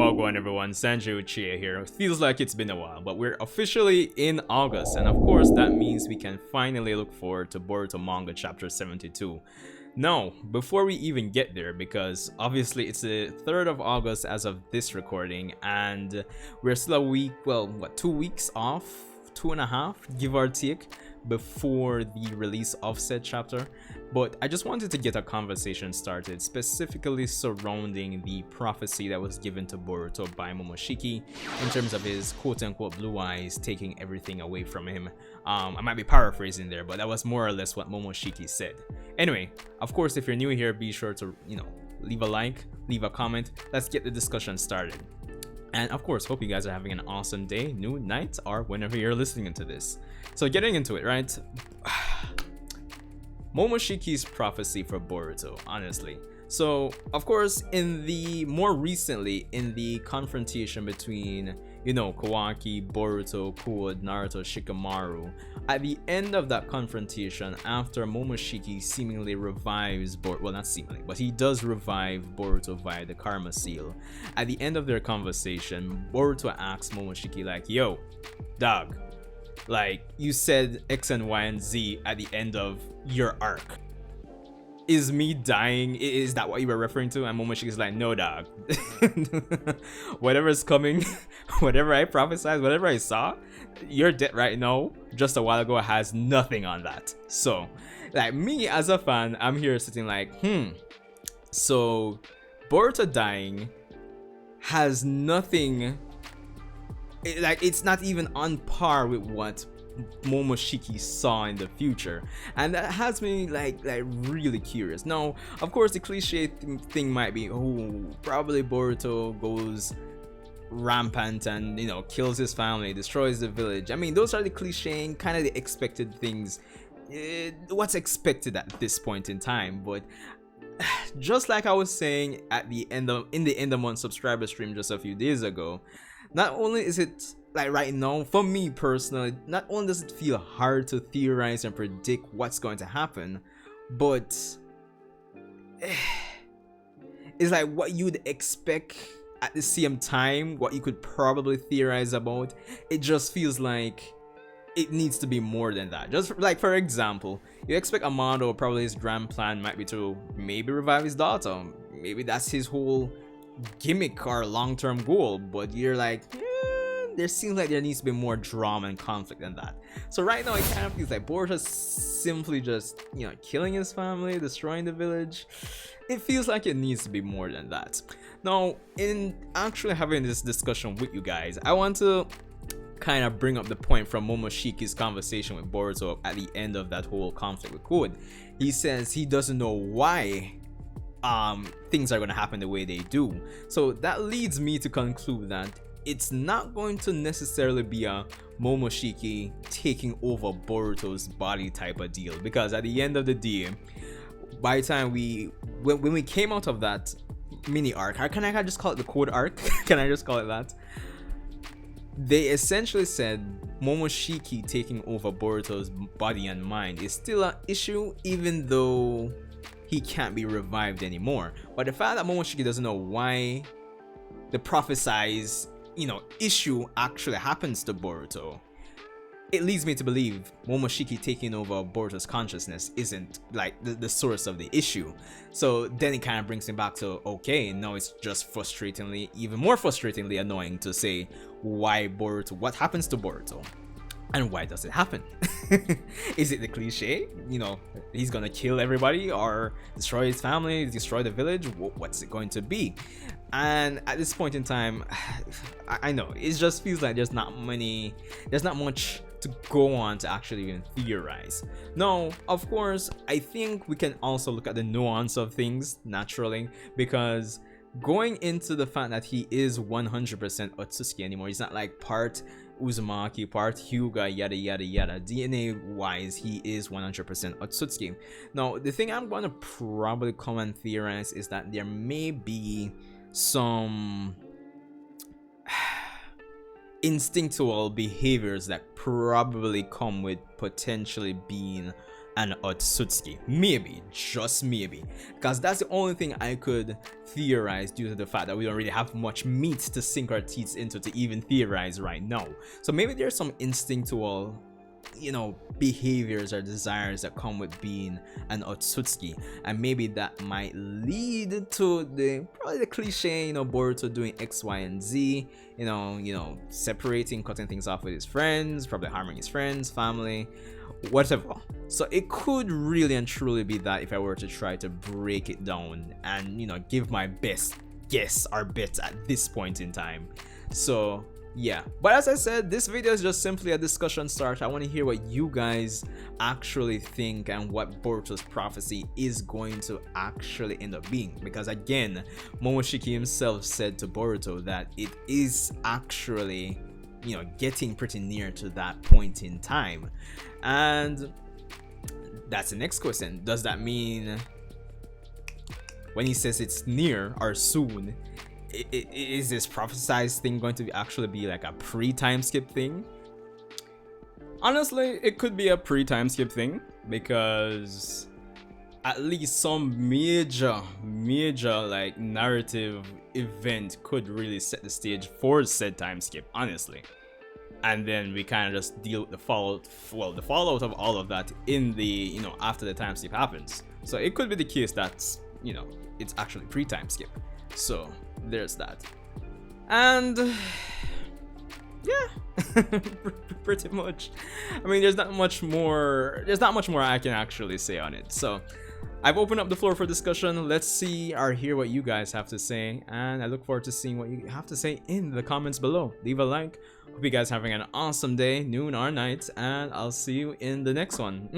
Wagwan everyone, Sanjay Uchiha here. Feels like it's been a while, but we're officially in August, and of course that means we can finally look forward to Boruto Manga Chapter 72. Now, before we even get there, because obviously it's the 3rd of August as of this recording, and we're still a week, well, what, 2 weeks off? 2.5, give or take, before the release of said chapter. But I just wanted to get a conversation started specifically surrounding the prophecy that was given to Boruto by Momoshiki in terms of his quote-unquote blue eyes taking everything away from him. I might be paraphrasing there, but that was more or less what Momoshiki said. Anyway, of course, if you're new here, be sure to, leave a like, leave a comment. Let's get the discussion started. And of course, hope you guys are having an awesome day, noon, night, or whenever you're listening to this. So getting into it, right? Momoshiki's prophecy for Boruto, honestly. So, of course, more recently, in the confrontation between, Kawaki, Boruto, Code, Naruto, Shikamaru, at the end of that confrontation, after Momoshiki seemingly revives well, not seemingly, but he does revive Boruto via the Karma Seal. At the end of their conversation, Boruto asks Momoshiki, like, yo, dog, like, you said X and Y and Z at the end of your arc. Is me dying, is that what you were referring to? And Momoshiki's like, no, dog. Whatever's coming, whatever I prophesied, whatever I saw, you're dead right now, just a while ago, has nothing on that. So, like, me as a fan, I'm here sitting like, so Boruto dying has nothing, it's not even on par with what Momoshiki saw in the future, and that has me like really curious. Now, of course, the cliche thing might be, probably Boruto goes rampant and kills his family, destroys the village. I mean, those are the cliche, kind of the expected things, what's expected at this point in time. But just like I was saying in the end of month subscriber stream just a few days ago, not only is it like right now, for me personally, not only does it feel hard to theorize and predict what's going to happen, but it's like what you'd expect at the same time, what you could probably theorize about. It just feels like it needs to be more than that. Just like, for example, you expect Amado, probably his grand plan might be to maybe revive his daughter. Maybe that's his whole gimmick or long-term goal, but you're like, there seems like there needs to be more drama and conflict than that. So right now it kind of feels like Boruto's simply just, killing his family, destroying the village. It feels like it needs to be more than that. Now, in actually having this discussion with you guys, I want to kind of bring up the point from Momoshiki's conversation with Boruto at the end of that whole conflict with Code. He says he doesn't know why things are going to happen the way they do. So that leads me to conclude that it's not going to necessarily be a Momoshiki taking over Boruto's body type of deal, because at the end of the day, by the time when we came out of that mini arc, can I just call it the Code arc? Can I just call it that? They essentially said Momoshiki taking over Boruto's body and mind is still an issue, even though he can't be revived anymore. But the fact that Momoshiki doesn't know why the prophesized issue actually happens to Boruto, it leads me to believe Momoshiki taking over Boruto's consciousness isn't like the source of the issue. So then it kind of brings me back to, okay, now it's just even more frustratingly annoying to say why Boruto, what happens to Boruto, and why does it happen? Is it the cliche? He's gonna kill everybody or destroy his family, destroy the village? What's it going to be? And at this point in time, I know it just feels like there's not much to go on to actually even theorize. Now, of course, I think we can also look at the nuance of things naturally, because going into the fact that he is 100% Otsutsuki anymore, he's not like part Uzumaki, part Hyuga, yada yada yada. DNA wise, he is 100% Otsutsuki. Now, the thing I'm gonna probably come and theorize is that there may be some instinctual behaviors that probably come with potentially being and Otsutsuki. Maybe, just maybe, because that's the only thing I could theorize due to the fact that we don't really have much meat to sink our teeth into to even theorize right now. So maybe there's some instinctual, you know, behaviors or desires that come with being an Otsutsuki, and maybe that might lead to probably the cliche, you know, Boruto doing X, Y, and Z, you know, separating, cutting things off with his friends, probably harming his friends, family, whatever. So it could really and truly be that if I were to try to break it down and, you know, give my best guess or bet at this point in time. So yeah, but as I said, this video is just simply a discussion start. I want to hear what you guys actually think and what Boruto's prophecy is going to actually end up being, because again, Momoshiki himself said to Boruto that it is actually, you know, getting pretty near to that point in time. And that's the next question. Does that mean when he says it's near or soon, is this prophesized thing going to actually be like a pre-time skip thing? Honestly, it could be a pre-time skip thing, because at least some major like narrative event could really set the stage for said time skip, honestly. And then we kind of just deal with the fallout, well, the fallout of all of that in the, you know, after the time skip happens. So it could be the case that, you know, it's actually pre-time skip. So there's that. And yeah, pretty much. I mean, there's not much more I can actually say on it. So I've opened up the floor for discussion. Let's see or hear what you guys have to say, and I look forward to seeing what you have to say in the comments below. Leave a like. Hope you guys are having an awesome day, noon or night, and I'll see you in the next one.